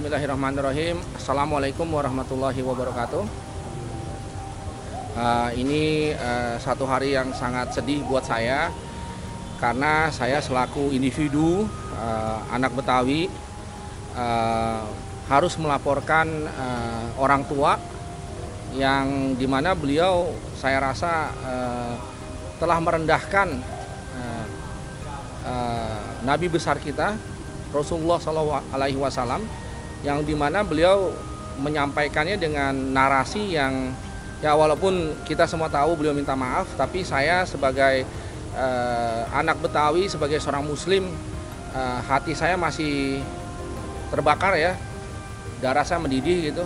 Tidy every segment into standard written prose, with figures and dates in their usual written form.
Bismillahirrahmanirrahim. Assalamualaikum warahmatullahi wabarakatuh. Ini satu hari yang sangat sedih buat saya karena saya selaku individu anak Betawi harus melaporkan orang tua yang dimana beliau saya rasa telah merendahkan Nabi besar kita Rasulullah SAW, yang dimana beliau menyampaikannya dengan narasi yang ya walaupun kita semua tahu beliau minta maaf, tapi saya sebagai anak Betawi, sebagai seorang Muslim, hati saya masih terbakar ya, darah saya mendidih gitu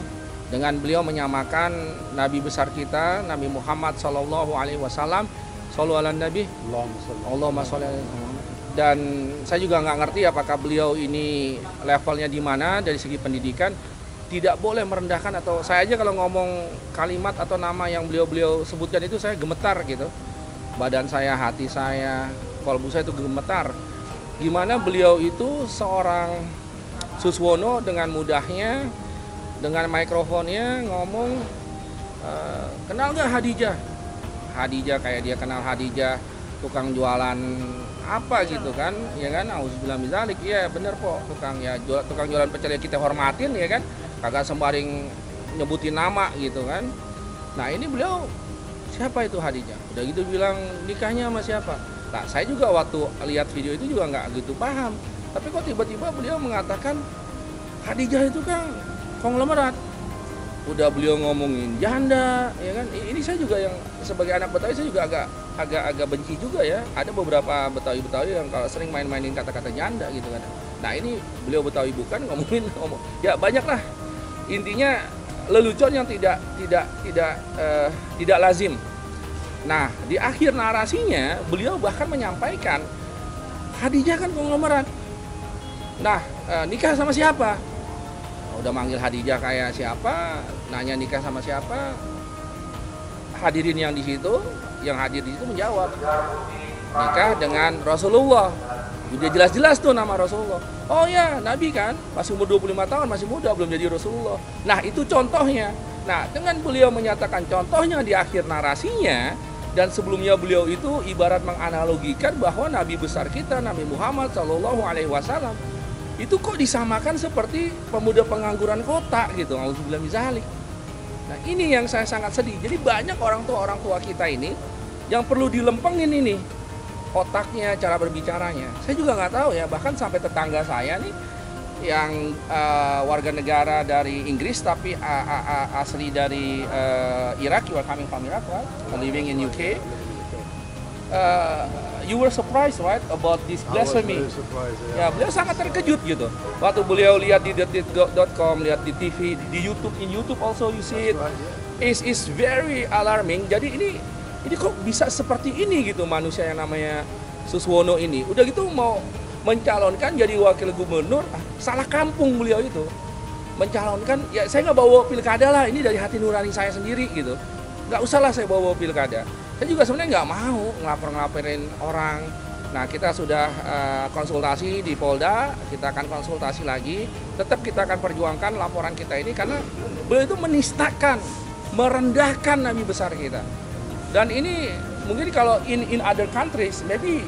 dengan beliau menyamakan Nabi besar kita Nabi Muhammad SAW. Shallu ala Nabi, Allahumma sholli alaihi. Dan saya juga nggak ngerti apakah beliau ini levelnya di mana dari segi pendidikan. Tidak boleh merendahkan, atau saya aja kalau ngomong kalimat atau nama yang beliau sebutkan itu saya gemetar gitu. Badan saya, hati saya, kolbu saya itu gemetar. Gimana beliau itu seorang Suswono dengan mudahnya, dengan mikrofonnya ngomong, kenal nggak Hadijah? Hadijah kayak dia kenal Hadijah, tukang jualan apa gitu kan, ya kan, auzubillah min dzalik. Iya bener kok, tukang jualan pecel kita hormatin ya kan, kagak sembaring nyebutin nama gitu kan. Nah ini beliau, siapa itu Hadijah? Udah gitu bilang nikahnya sama siapa. Nah saya juga waktu lihat video itu juga nggak gitu paham, tapi kok tiba-tiba beliau mengatakan Hadijah itu kan konglomerat. Udah beliau ngomongin janda, ya kan. Ini saya juga yang sebagai anak Betawi saya juga agak benci juga ya. Ada beberapa Betawi yang kalau sering main-mainin kata-kata janda gitu kan. Nah ini beliau Betawi bukan ngomong ya banyak lah. Intinya lelucon yang tidak lazim. Nah di akhir narasinya beliau bahkan menyampaikan Hadijah kan konglomerat. Nah nikah sama siapa? Udah manggil Hadijah kayak siapa, nanya nikah sama siapa, hadirin yang di situ, yang hadir di situ menjawab nikah dengan Rasulullah. Udah jelas-jelas tuh nama Rasulullah. Oh ya, Nabi kan masih umur 25 tahun, masih muda, belum jadi Rasulullah. Nah itu contohnya. Nah dengan beliau menyatakan contohnya di akhir narasinya, dan sebelumnya beliau itu ibarat menganalogikan bahwa Nabi besar kita Nabi Muhammad SAW itu kok disamakan seperti pemuda pengangguran kota gitu, auzubillah min dzalik. Nah ini yang saya sangat sedih. Jadi banyak orang tua kita ini yang perlu dilempengin ini otaknya, cara berbicaranya. Saya juga nggak tahu ya, bahkan sampai tetangga saya nih yang warga negara dari Inggris tapi asli dari Iraq, you are coming from Iraq, right? Living in UK. You were surprised, right, about this blasphemy? Ya, beliau sangat terkejut gitu. Waktu beliau lihat di detik.com, lihat di TV, di YouTube, in YouTube also you see it, is very alarming. Jadi ini kok bisa seperti ini gitu manusia yang namanya Suswono ini. Udah gitu mau mencalonkan jadi wakil gubernur, salah kampung beliau itu. Mencalonkan, ya saya nggak bawa pilkada lah, ini dari hati nurani saya sendiri gitu. Nggak usah lah saya bawa pilkada. Saya juga sebenarnya nggak mau ngelaporin orang. Nah kita sudah konsultasi di Polda, kita akan konsultasi lagi. Tetap kita akan perjuangkan laporan kita ini karena beliau itu menistakan, merendahkan Nabi besar kita. Dan ini mungkin kalau in other countries, maybe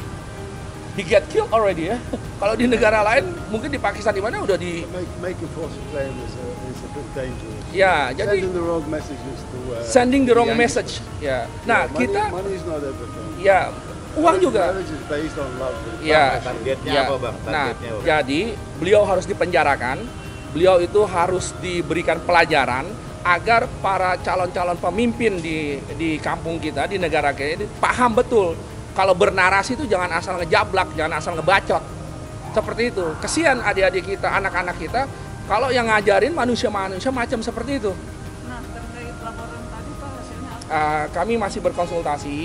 he get killed already ya. Kalau di negara lain, mungkin di Pakistan di mana udah di make a false claim is a bit dangerous. Ya, jadi sending the wrong messages to sending the wrong message. Ya. Nah, money is not everything. Ya, uang juga. Marriage is based on love. Ya. Targetnya Ya. apa, Bang? Nah, Targetnya apa? jadi beliau harus dipenjarakan. Beliau itu harus diberikan pelajaran agar para calon-calon pemimpin di kampung kita, di negara kita ini paham betul. Kalau bernarasi itu jangan asal ngejablak, jangan asal ngebacot. Seperti itu. Kesian adik-adik kita, anak-anak kita, kalau yang ngajarin manusia-manusia macam seperti itu. Nah, terkait laporan tadi Pak, hasilnya apa? Kami masih berkonsultasi,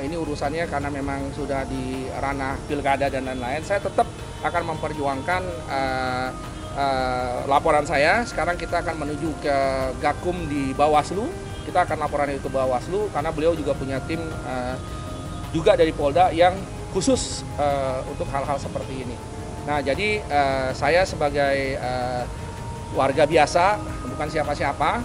ini urusannya karena memang sudah di ranah pilkada dan lain-lain. Saya tetap akan memperjuangkan laporan saya. Sekarang kita akan menuju ke Gakum di Bawaslu. Kita akan laporan itu ke Bawaslu karena beliau juga punya tim juga dari Polda yang khusus untuk hal-hal seperti ini. Nah, jadi saya sebagai warga biasa, bukan siapa-siapa,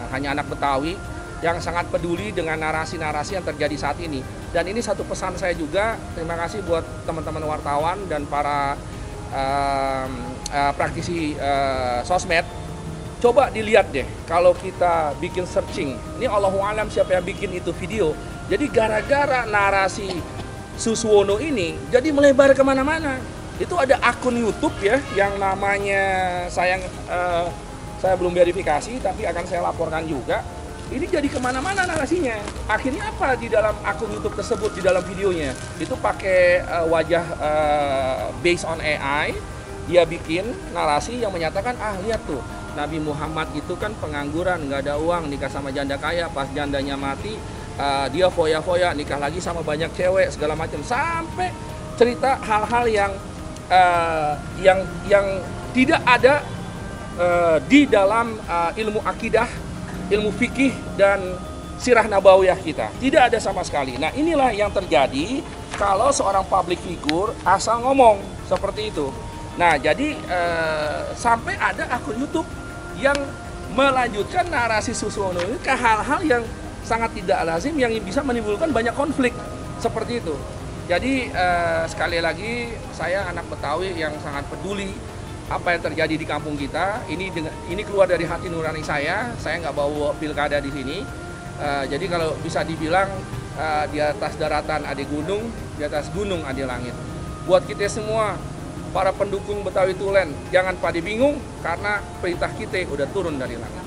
hanya anak Betawi yang sangat peduli dengan narasi-narasi yang terjadi saat ini. Dan ini satu pesan saya juga, terima kasih buat teman-teman wartawan dan para praktisi sosmed. Coba dilihat deh, kalau kita bikin searching, ini Allahu alam siapa yang bikin itu video. Jadi gara-gara narasi Suswono ini, jadi melebar kemana-mana. Itu ada akun YouTube ya, yang namanya saya belum verifikasi, tapi akan saya laporkan juga. Ini jadi kemana-mana narasinya. Akhirnya apa di dalam akun YouTube tersebut, di dalam videonya? Itu pakai wajah based on AI, dia bikin narasi yang menyatakan, lihat tuh, Nabi Muhammad itu kan pengangguran, nggak ada uang, nikah sama janda kaya, pas jandanya mati, dia foya-foya, nikah lagi sama banyak cewek, segala macam. Sampai cerita hal-hal yang tidak ada di dalam ilmu akidah, ilmu fikih, dan sirah nabawiyah kita. Tidak ada sama sekali. Nah, inilah yang terjadi kalau seorang public figure asal ngomong seperti itu. Nah, jadi sampai ada akun YouTube yang melanjutkan narasi Suswono ini ke hal-hal yang sangat tidak lazim, yang bisa menimbulkan banyak konflik seperti itu. Jadi sekali lagi saya anak Betawi yang sangat peduli apa yang terjadi di kampung kita. Ini keluar dari hati nurani saya nggak bawa pilkada di sini. Jadi kalau bisa dibilang di atas daratan ada gunung, di atas gunung ada langit. Buat kita semua, para pendukung Betawi Tulen, jangan pada bingung karena perintah kita udah turun dari langit.